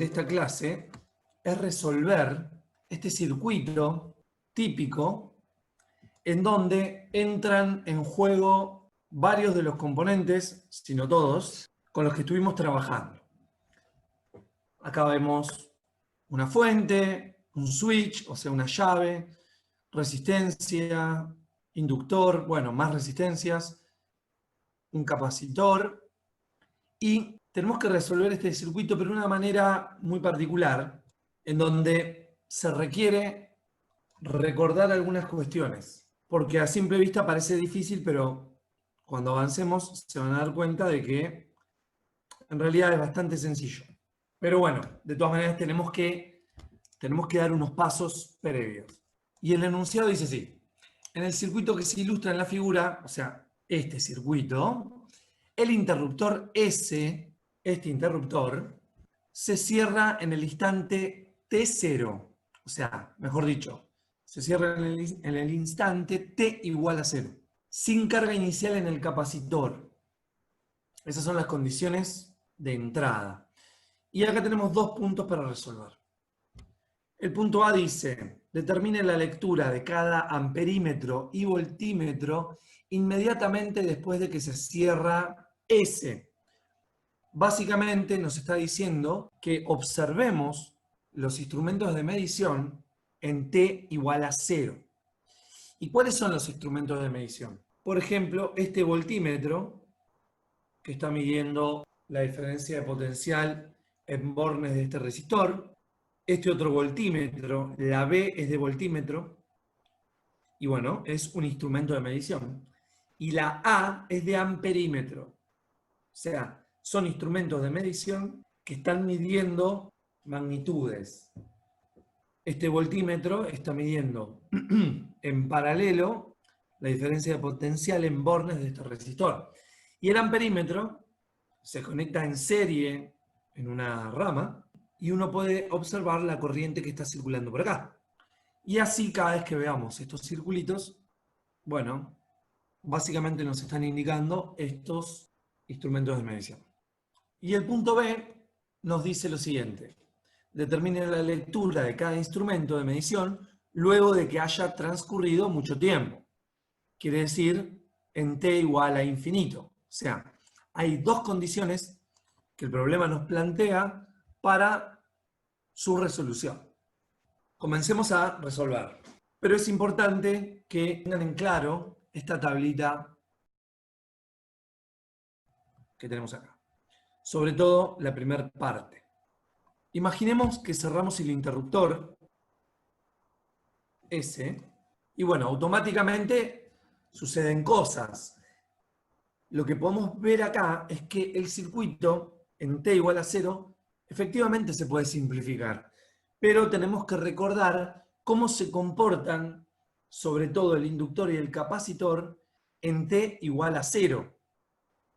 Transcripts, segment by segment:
de esta clase es resolver este circuito típico en donde entran en juego varios de los componentes, si no todos, con los que estuvimos trabajando. Acá vemos una fuente, un switch, o sea, una llave, resistencia, inductor, bueno, más resistencias, un capacitor, y tenemos que resolver este circuito, pero de una manera muy particular, en donde se requiere recordar algunas cuestiones, porque a simple vista parece difícil, pero cuando avancemos se van a dar cuenta de que en realidad es bastante sencillo. Pero bueno, de todas maneras tenemos que dar unos pasos previos. Y el enunciado dice así: en el circuito que se ilustra en la figura, o sea, este circuito, el interruptor S, este interruptor, se cierra en el instante T0. O sea, mejor dicho, se cierra en el instante T igual a 0, sin carga inicial en el capacitor. Esas son las condiciones de entrada. Y acá tenemos dos puntos para resolver. El punto A dice: determine la lectura de cada amperímetro y voltímetro inmediatamente después de que se cierra S. Básicamente nos está diciendo que observemos los instrumentos de medición en T igual a 0. ¿Y cuáles son los instrumentos de medición? Por ejemplo, este voltímetro, que está midiendo la diferencia de potencial en bornes de este resistor. Este otro voltímetro, la B es de voltímetro, y bueno, es un instrumento de medición. Y la A es de amperímetro. O sea, son instrumentos de medición que están midiendo magnitudes. Este voltímetro está midiendo en paralelo la diferencia de potencial en bornes de este resistor. Y el amperímetro se conecta en serie en una rama y uno puede observar la corriente que está circulando por acá. Y así cada vez que veamos estos circulitos, bueno, básicamente nos están indicando estos instrumentos de medición. Y el punto B nos dice lo siguiente: determine la lectura de cada instrumento de medición luego de que haya transcurrido mucho tiempo. Quiere decir en t igual a infinito. O sea, hay dos condiciones que el problema nos plantea para su resolución. Comencemos a resolver. Pero es importante que tengan en claro esta tablita que tenemos acá. Sobre todo la primera parte. Imaginemos que cerramos el interruptor S y bueno, automáticamente suceden cosas. Lo que podemos ver acá es que el circuito en t igual a 0 efectivamente se puede simplificar, pero tenemos que recordar cómo se comportan sobre todo el inductor y el capacitor en t igual a 0.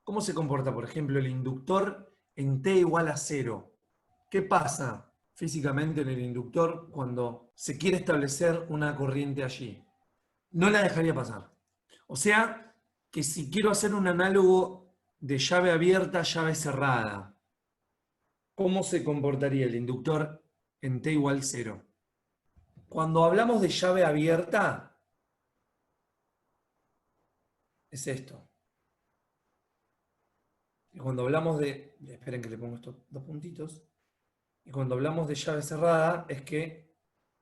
¿Cómo se comporta, por ejemplo, el inductor en t igual a 0? ¿Qué pasa físicamente en el inductor cuando se quiere establecer una corriente allí? No la dejaría pasar. O sea, que si quiero hacer un análogo de llave abierta, llave cerrada, ¿cómo se comportaría el inductor en t igual 0? Cuando hablamos de llave abierta, es esto. Y cuando hablamos de... Esperen que le pongo estos dos puntitos. Y cuando hablamos de llave cerrada, es que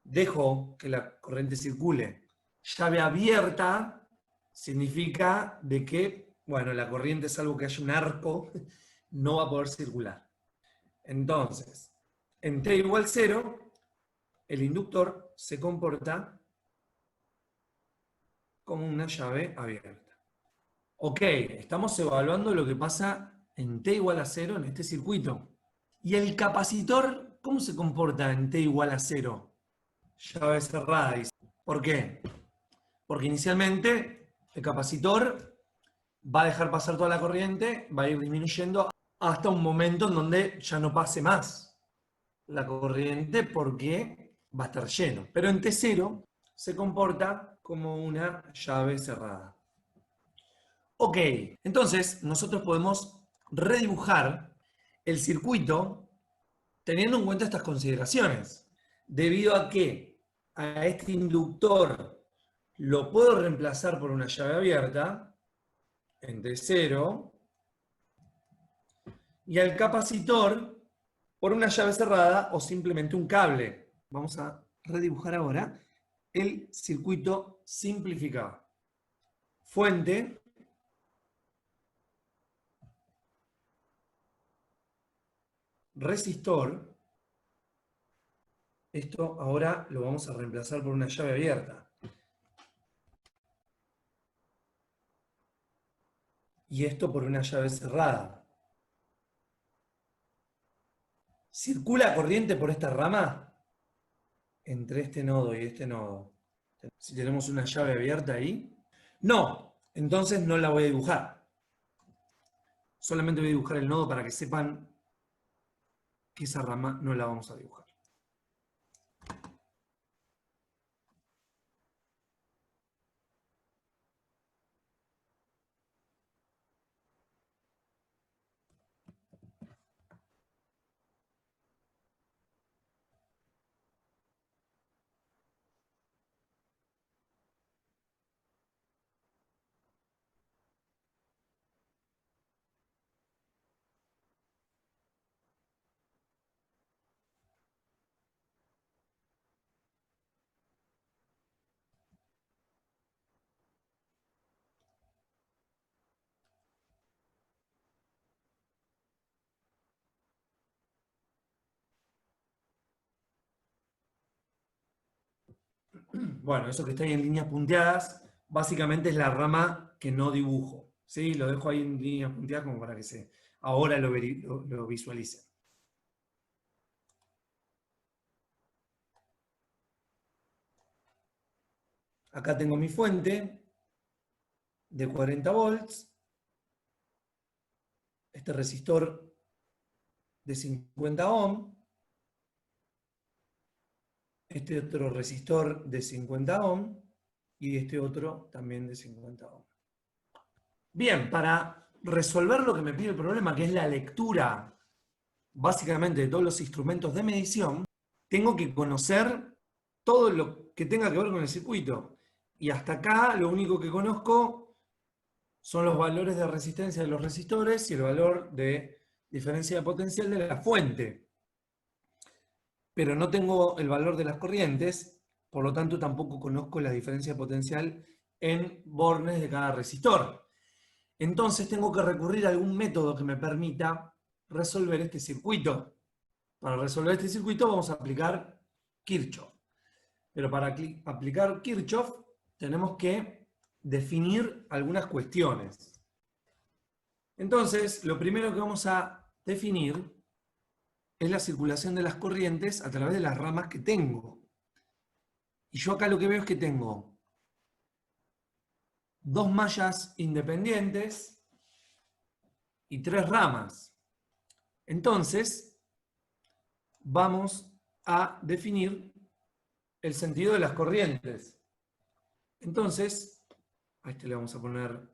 dejo que la corriente circule. Llave abierta significa de que, bueno, la corriente, salvo que haya un arco, no va a poder circular. Entonces, en t igual 0, el inductor se comporta como una llave abierta. Ok, estamos evaluando lo que pasa en t igual a 0 en este circuito. ¿Y el capacitor cómo se comporta en t igual a 0? Llave cerrada, dice. ¿Por qué? Porque inicialmente el capacitor va a dejar pasar toda la corriente, va a ir disminuyendo hasta un momento en donde ya no pase más la corriente porque va a estar lleno. Pero en T0 se comporta como una llave cerrada. Ok, entonces nosotros podemos redibujar el circuito teniendo en cuenta estas consideraciones, debido a que a este inductor lo puedo reemplazar por una llave abierta, entre 0, y al capacitor por una llave cerrada o simplemente un cable. Vamos a redibujar ahora el circuito simplificado. Fuente, resistor. Esto ahora lo vamos a reemplazar por una llave abierta. Y esto por una llave cerrada. ¿Circula corriente por esta rama? Entre este nodo y este nodo. Si tenemos una llave abierta ahí. No, entonces no la voy a dibujar. Solamente voy a dibujar el nodo para que sepan que esa rama no la vamos a dibujar. Bueno, eso que está ahí en líneas punteadas, básicamente es la rama que no dibujo. ¿Sí? Lo dejo ahí en líneas punteadas como para que ahora lo visualicen. Acá tengo mi fuente de 40 volts. Este resistor de 50 ohm. Este otro resistor de 50 ohm. Y este otro también de 50 ohm. Bien, para resolver lo que me pide el problema, que es la lectura básicamente de todos los instrumentos de medición, tengo que conocer todo lo que tenga que ver con el circuito. Y hasta acá lo único que conozco son los valores de resistencia de los resistores y el valor de diferencia de potencial de la fuente. Pero no tengo el valor de las corrientes, por lo tanto tampoco conozco la diferencia de potencial en bornes de cada resistor. Entonces tengo que recurrir a algún método que me permita resolver este circuito. Para resolver este circuito vamos a aplicar Kirchhoff. Pero para aplicar Kirchhoff tenemos que definir algunas cuestiones. Entonces, lo primero que vamos a definir es la circulación de las corrientes a través de las ramas que tengo. Y yo acá lo que veo es que tengo dos mallas independientes y tres ramas. Entonces, vamos a definir el sentido de las corrientes. Entonces, a este le vamos a poner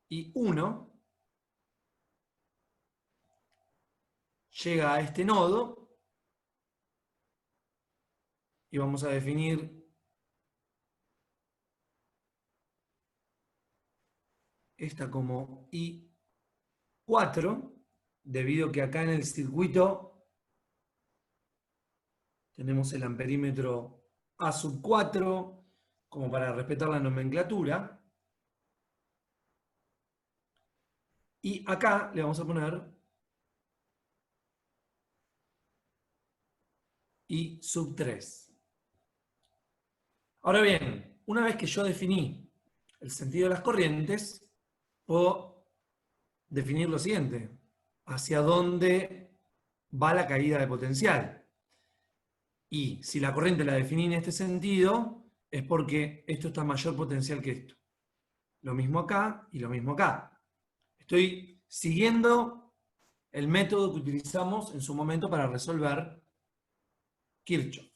I1, llega a este nodo y vamos a definir esta como I4, debido a que acá en el circuito tenemos el amperímetro A4, como para respetar la nomenclatura. Y acá le vamos a poner I3. Ahora bien, una vez que yo definí el sentido de las corrientes, puedo definir lo siguiente: hacia dónde va la caída de potencial. Y si la corriente la definí en este sentido, es porque esto está a mayor potencial que esto. Lo mismo acá y lo mismo acá. Estoy siguiendo el método que utilizamos en su momento para resolver Kirchhoff.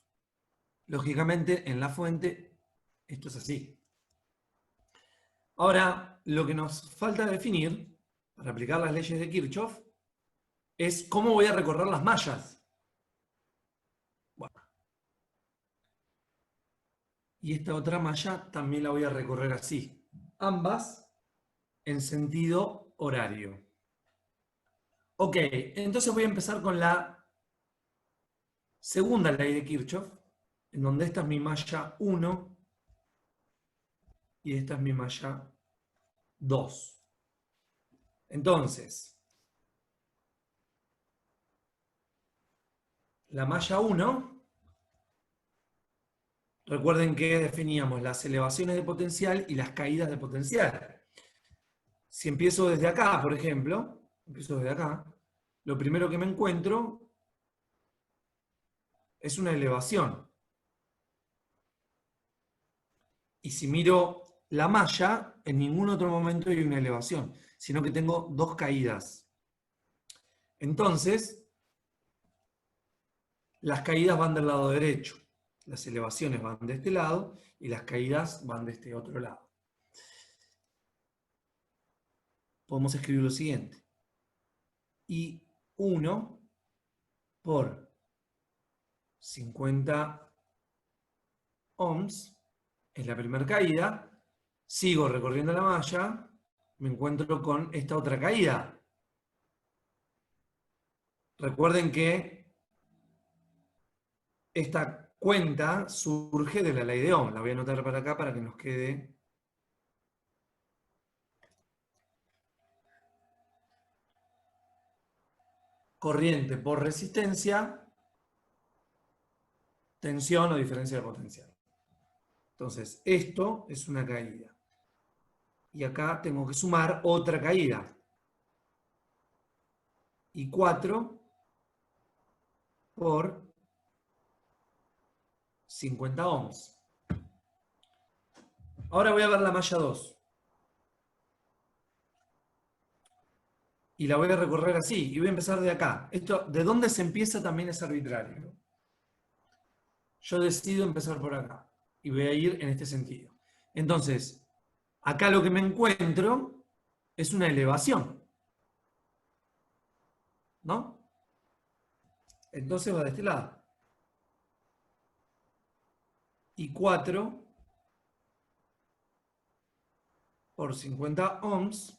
Lógicamente, en la fuente, esto es así. Ahora, lo que nos falta definir, para aplicar las leyes de Kirchhoff, es cómo voy a recorrer las mallas. Bueno, y esta otra malla también la voy a recorrer así. Ambas en sentido horario. Ok, entonces voy a empezar con la segunda ley de Kirchhoff, en donde esta es mi malla 1 y esta es mi malla 2. Entonces, la malla 1, recuerden que definíamos las elevaciones de potencial y las caídas de potencial. Si empiezo desde acá, por ejemplo, empiezo desde acá, lo primero que me encuentro es una elevación. Y si miro la malla, en ningún otro momento hay una elevación, sino que tengo dos caídas. Entonces, las caídas van del lado derecho, las elevaciones van de este lado y las caídas van de este otro lado. Podemos escribir lo siguiente. I1 por 50 ohms es la primera caída. Sigo recorriendo la malla, me encuentro con esta otra caída. Recuerden que esta cuenta surge de la ley de Ohm. La voy a anotar para acá para que nos quede corriente por resistencia, tensión o diferencia de potencial. Entonces, esto es una caída. Y acá tengo que sumar otra caída. Y 4 por 50 ohms. Ahora voy a ver la malla 2. Y la voy a recorrer así. Y voy a empezar de acá. Esto, de dónde se empieza también es arbitrario. Yo decido empezar por acá. Y voy a ir en este sentido. Entonces, acá lo que me encuentro es una elevación. ¿No? Entonces va de este lado. Y 4 por 50 ohms.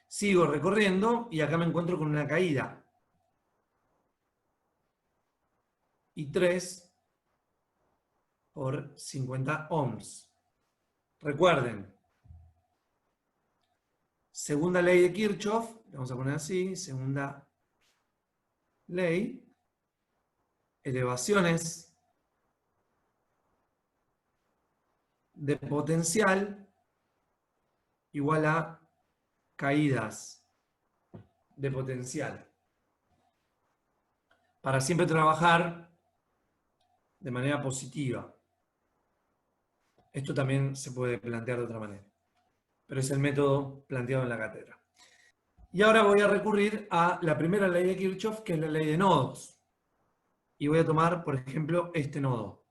Sigo recorriendo y acá me encuentro con una caída. Y 3 por 50 ohms. Recuerden, segunda ley de Kirchhoff, vamos a poner así, segunda ley, elevaciones de potencial igual a caídas de potencial. Para siempre trabajar de manera positiva. Esto también se puede plantear de otra manera, pero es el método planteado en la cátedra. Y ahora voy a recurrir a la primera ley de Kirchhoff, que es la ley de nodos. Y voy a tomar, por ejemplo, este nodo.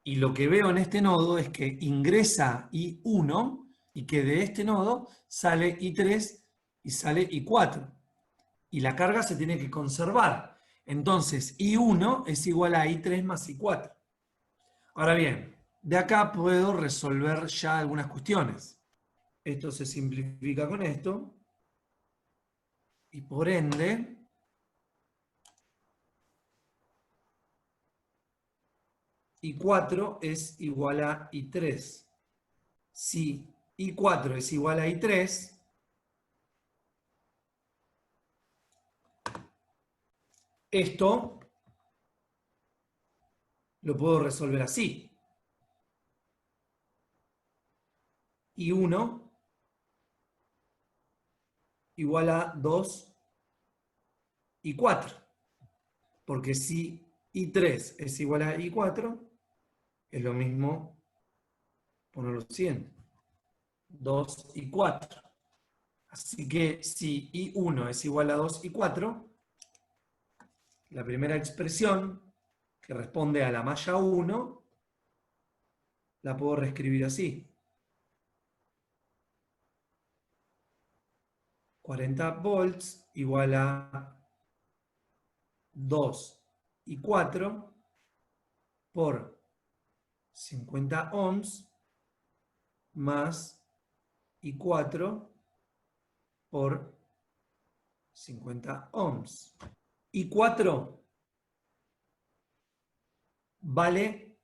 Y lo que veo en este nodo es que ingresa I1 y que de este nodo sale I3 y sale I4. Y la carga se tiene que conservar. Entonces, I1 es igual a I3 más I4. Ahora bien, de acá puedo resolver ya algunas cuestiones. Esto se simplifica con esto. Y por ende, I4 es igual a I3. Si I4 es igual a I3, esto lo puedo resolver así. I1 igual a 2 I4. Porque si I3 es igual a I4, es lo mismo poner lo siguiente. 2 I4. Así que si I1 es igual a 2 I4, la primera expresión que responde a la malla 1 la puedo reescribir así. 40 volts igual a 2 y 4 por 50 ohms más y 4 por 50 ohms. Y 4 vale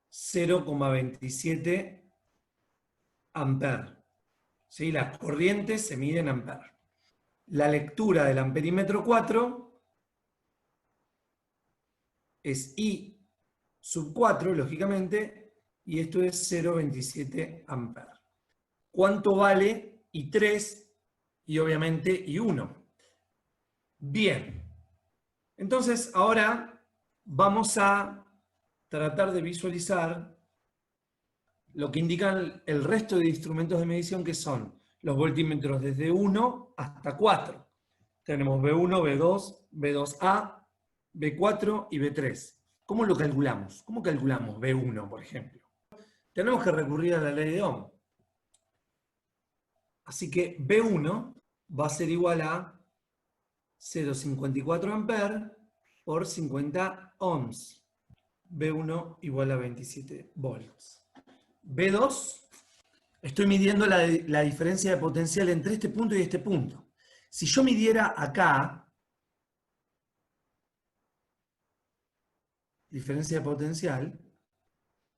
0,27 amperes. ¿Sí? Las corrientes se miden en amperes. La lectura del amperímetro 4 es I sub 4, lógicamente, y esto es 0,27 amperes. ¿Cuánto vale I3 y obviamente I1? Bien. Entonces, ahora vamos a tratar de visualizar lo que indican el resto de instrumentos de medición, que son los voltímetros desde 1 hasta 4. Tenemos B1, B2, B2A, B4 y B3. ¿Cómo lo calculamos? ¿Cómo calculamos B1, por ejemplo? Tenemos que recurrir a la ley de Ohm. Así que B1 va a ser igual a 0,54 amperes por 50 ohms. B1 igual a 27 volts. B2, estoy midiendo la diferencia de potencial entre este punto y este punto. Si yo midiera acá, diferencia de potencial,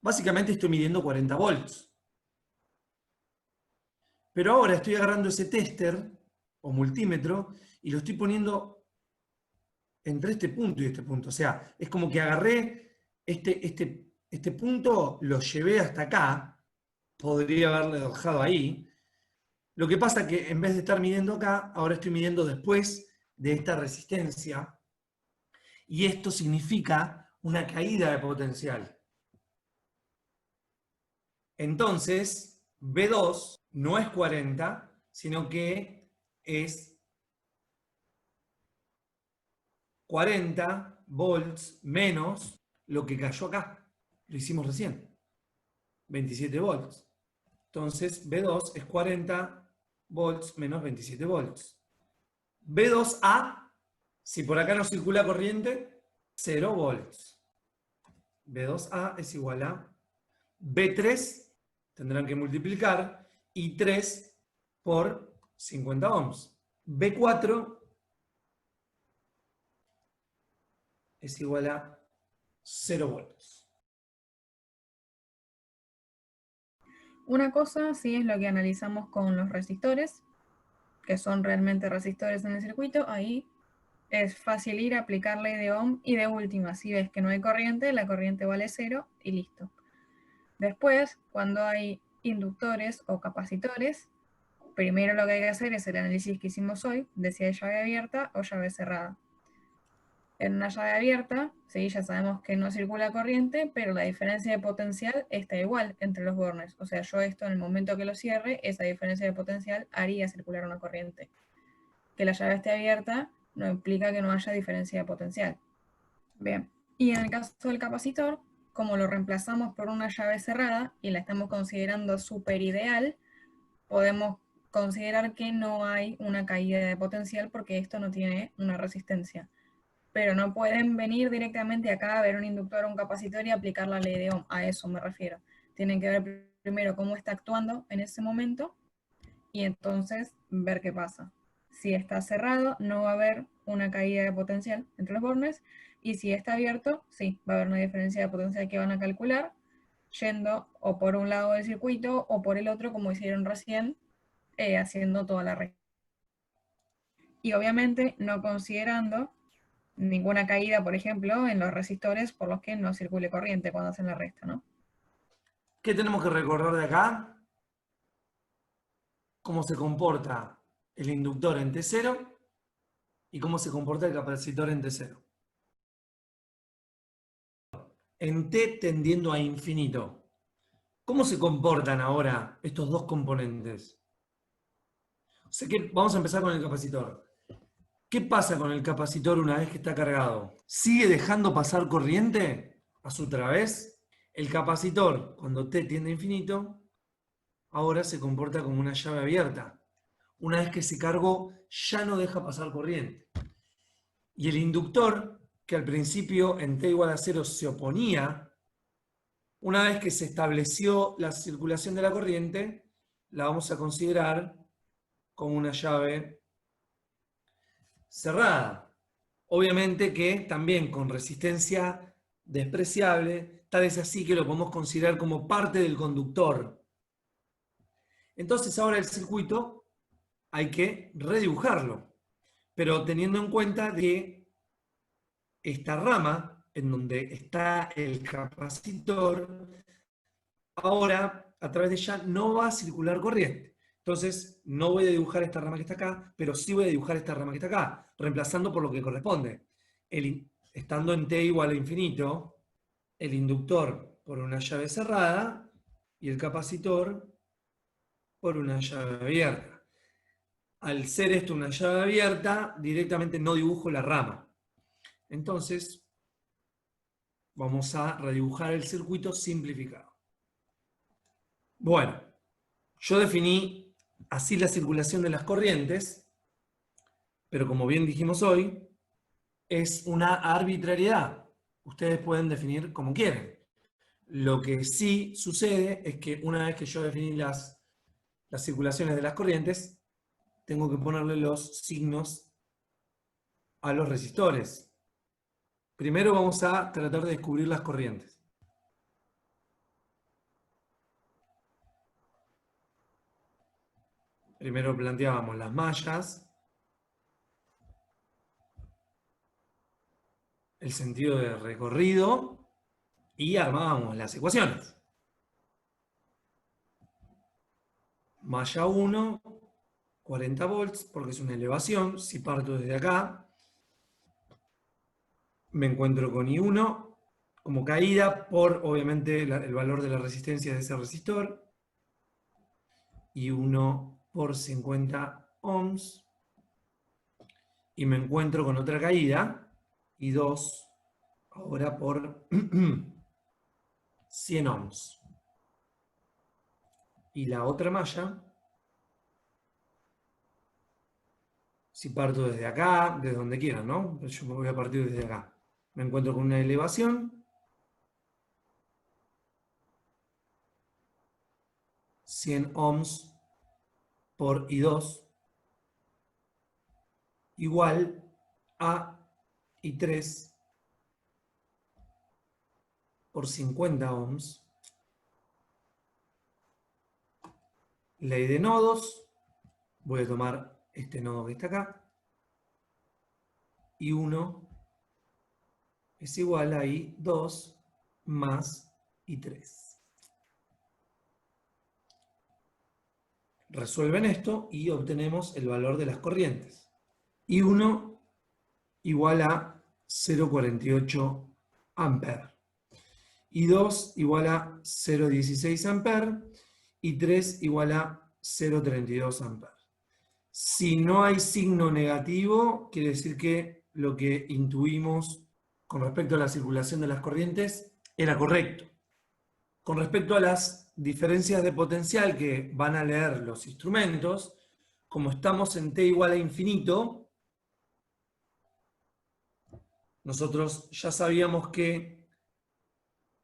básicamente estoy midiendo 40 volts. Pero ahora estoy agarrando ese tester o multímetro y lo estoy poniendo entre este punto y este punto. O sea, es como que agarré este punto, lo llevé hasta acá, podría haberlo dejado ahí. Lo que pasa es que en vez de estar midiendo acá, ahora estoy midiendo después de esta resistencia. Y esto significa una caída de potencial. Entonces, B2 no es 40, sino que es 40 volts menos lo que cayó acá. Lo hicimos recién. 27 volts. Entonces, B2 es 40 volts menos 27 volts. B2A, si por acá no circula corriente, 0 volts. B2A es igual a B3, tendrán que multiplicar, I3 por 50 ohms. B4 es igual a 0 volts. Una cosa sí es lo que analizamos con los resistores, que son realmente resistores en el circuito. Ahí es fácil ir a aplicar ley de Ohm y de última, si ves que no hay corriente, la corriente vale 0 y listo. Después, cuando hay inductores o capacitores, primero lo que hay que hacer es el análisis que hicimos hoy, de si hay llave abierta o llave cerrada. En una llave abierta, sí, ya sabemos que no circula corriente, pero la diferencia de potencial está igual entre los bornes. O sea, yo esto en el momento que lo cierre, esa diferencia de potencial haría circular una corriente. Que la llave esté abierta no implica que no haya diferencia de potencial. Bien, y en el caso del capacitor, como lo reemplazamos por una llave cerrada y la estamos considerando súper ideal, podemos considerar que no hay una caída de potencial porque esto no tiene una resistencia. Pero no pueden venir directamente acá a ver un inductor o un capacitor y aplicar la ley de Ohm. A eso me refiero. Tienen que ver primero cómo está actuando en ese momento y entonces ver qué pasa. Si está cerrado, no va a haber una caída de potencial entre los bornes, y si está abierto, sí, va a haber una diferencia de potencial que van a calcular, yendo o por un lado del circuito o por el otro, como hicieron recién, haciendo toda la red. Y obviamente no considerando ninguna caída, por ejemplo, en los resistores por los que no circule corriente cuando hacen la resta, ¿no? ¿Qué tenemos que recordar de acá? Cómo se comporta el inductor en T0 y cómo se comporta el capacitor en T0. En T tendiendo a infinito, ¿cómo se comportan ahora estos dos componentes? O sea que vamos a empezar con el capacitor. ¿Qué pasa con el capacitor una vez que está cargado? ¿Sigue dejando pasar corriente a su través? El capacitor, cuando T tiende a infinito, ahora se comporta como una llave abierta. Una vez que se cargó, ya no deja pasar corriente. Y el inductor, que al principio en T igual a 0 se oponía, una vez que se estableció la circulación de la corriente, la vamos a considerar como una llave cerrada. Obviamente que también con resistencia despreciable, tal es así que lo podemos considerar como parte del conductor. Entonces ahora el circuito hay que redibujarlo, pero teniendo en cuenta que esta rama, en donde está el capacitor, ahora a través de ella no va a circular corriente. Entonces no voy a dibujar esta rama que está acá, pero sí voy a dibujar esta rama que está acá, reemplazando por lo que corresponde. Estando en T igual a infinito, el inductor por una llave cerrada y el capacitor por una llave abierta. Al ser esto una llave abierta, directamente no dibujo la rama. Entonces, vamos a redibujar el circuito simplificado. Bueno, yo definí así la circulación de las corrientes, pero como bien dijimos hoy, es una arbitrariedad. Ustedes pueden definir como quieren. Lo que sí sucede es que una vez que yo definí las circulaciones de las corrientes, tengo que ponerle los signos a los resistores. Primero vamos a tratar de descubrir las corrientes. Primero planteábamos las mallas, el sentido de recorrido y armábamos las ecuaciones. Malla 1, 40 volts, porque es una elevación. Si parto desde acá, me encuentro con I1 como caída por, obviamente, el valor de la resistencia de ese resistor. I1 por 50 ohms. Y me encuentro con otra caída, I2, ahora por 100 ohms. Y la otra malla, si parto desde acá, desde donde quieran, ¿no? Yo me voy a partir desde acá. Me encuentro con una elevación, 100 ohms por I2, igual a I3 por 50 ohms. Ley de nodos, voy a tomar este nodo que está acá, I1 es igual a I2 más I3. Resuelven esto y obtenemos el valor de las corrientes. I1 igual a 0,48 amperes. I2 igual a 0,16 amperes. I3 igual a 0,32 amperes. Si no hay signo negativo, quiere decir que lo que intuimos con respecto a la circulación de las corrientes era correcto. Con respecto a las diferencias de potencial que van a leer los instrumentos, como estamos en T igual a infinito, nosotros ya sabíamos que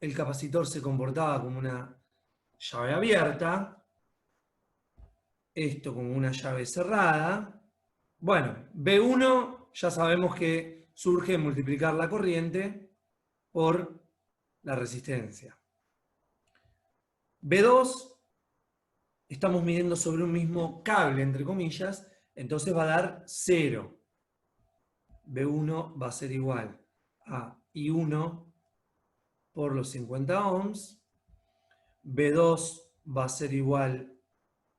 el capacitor se comportaba como una llave abierta, esto como una llave cerrada. Bueno, B1 ya sabemos que surge multiplicar la corriente por la resistencia. B2, estamos midiendo sobre un mismo cable, entre comillas, entonces va a dar 0. B1 va a ser igual a I1 por los 50 ohms. B2 va a ser igual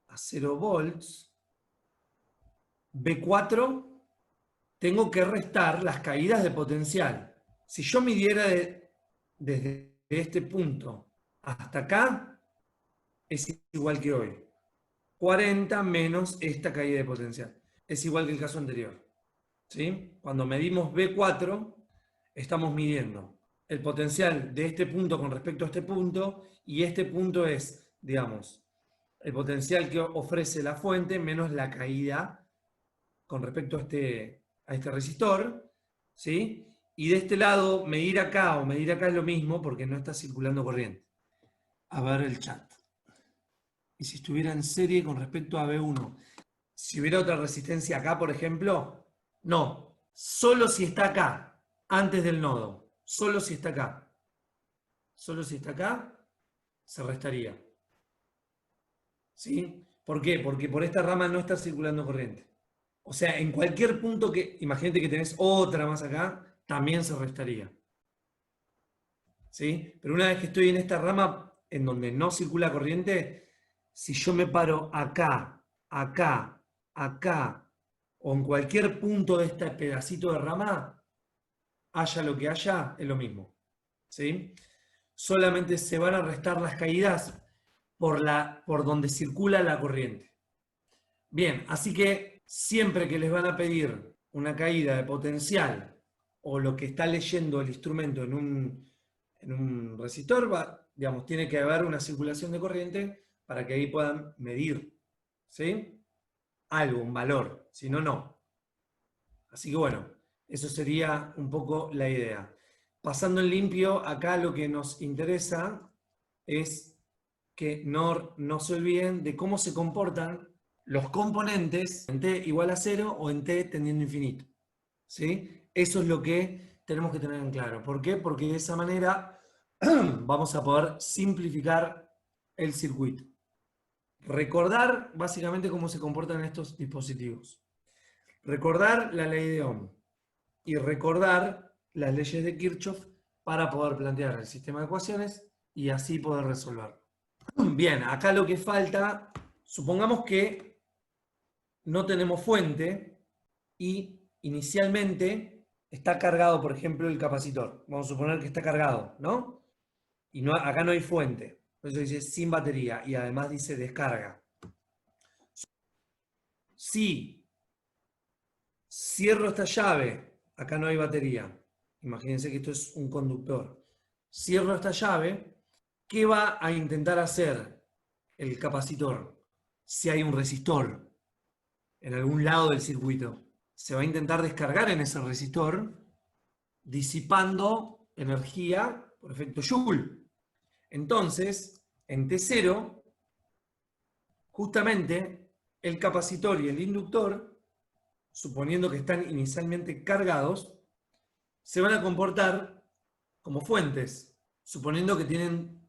a 0 volts. B4, tengo que restar las caídas de potencial. Si yo midiera desde este punto hasta acá, es igual que hoy. 40 menos esta caída de potencial. Es igual que el caso anterior. ¿Sí? Cuando medimos B4, estamos midiendo el potencial de este punto con respecto a este punto, y este punto es, digamos, el potencial que ofrece la fuente menos la caída con respecto a este resistor, ¿sí? Y de este lado, medir acá o medir acá es lo mismo porque no está circulando corriente. A ver el chat. Y si estuviera en serie con respecto a B1, si hubiera otra resistencia acá, por ejemplo, no, solo si está acá, antes del nodo, solo si está acá. Solo si está acá, se restaría. ¿Sí? ¿Por qué? Porque por esta rama no está circulando corriente. O sea, en cualquier punto que, imagínate que tenés otra más acá, también se restaría. ¿Sí? Pero una vez que estoy en esta rama en donde no circula corriente, si yo me paro acá, acá, acá, o en cualquier punto de este pedacito de rama, haya lo que haya, es lo mismo. ¿Sí? Solamente se van a restar las caídas por donde circula la corriente. Bien, así que siempre que les van a pedir una caída de potencial o lo que está leyendo el instrumento en un resistor, digamos, tiene que haber una circulación de corriente para que ahí puedan medir, ¿sí? Algo, un valor, si no, no. Así que bueno, eso sería un poco la idea. Pasando en limpio, acá lo que nos interesa es que no se olviden de cómo se comportan los componentes en t igual a 0 o en t tendiendo a infinito. ¿Sí? Eso es lo que tenemos que tener en claro. ¿Por qué? Porque de esa manera vamos a poder simplificar el circuito. Recordar básicamente cómo se comportan estos dispositivos. Recordar la ley de Ohm y recordar las leyes de Kirchhoff para poder plantear el sistema de ecuaciones y así poder resolverlo. Bien, acá lo que falta, supongamos que no tenemos fuente y inicialmente está cargado, por ejemplo, el capacitor. Vamos a suponer que está cargado, ¿no? Y no, acá no hay fuente. Entonces dice sin batería y además dice descarga. Si cierro esta llave, acá no hay batería. Imagínense que esto es un conductor. Cierro esta llave, ¿qué va a intentar hacer el capacitor? Si hay un resistor en algún lado del circuito, se va a intentar descargar en ese resistor, disipando energía por efecto Joule. Entonces, en T0, justamente el capacitor y el inductor, suponiendo que están inicialmente cargados, se van a comportar como fuentes, suponiendo que tienen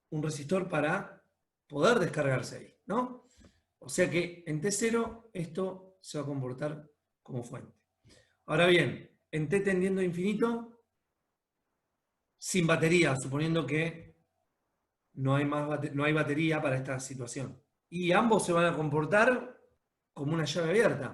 un resistor para poder descargarse ahí, ¿no? O sea que en T0 esto se va a comportar como fuente. Ahora bien, en T tendiendo a infinito, sin batería, suponiendo que no hay batería para esta situación. Y ambos se van a comportar como una llave abierta.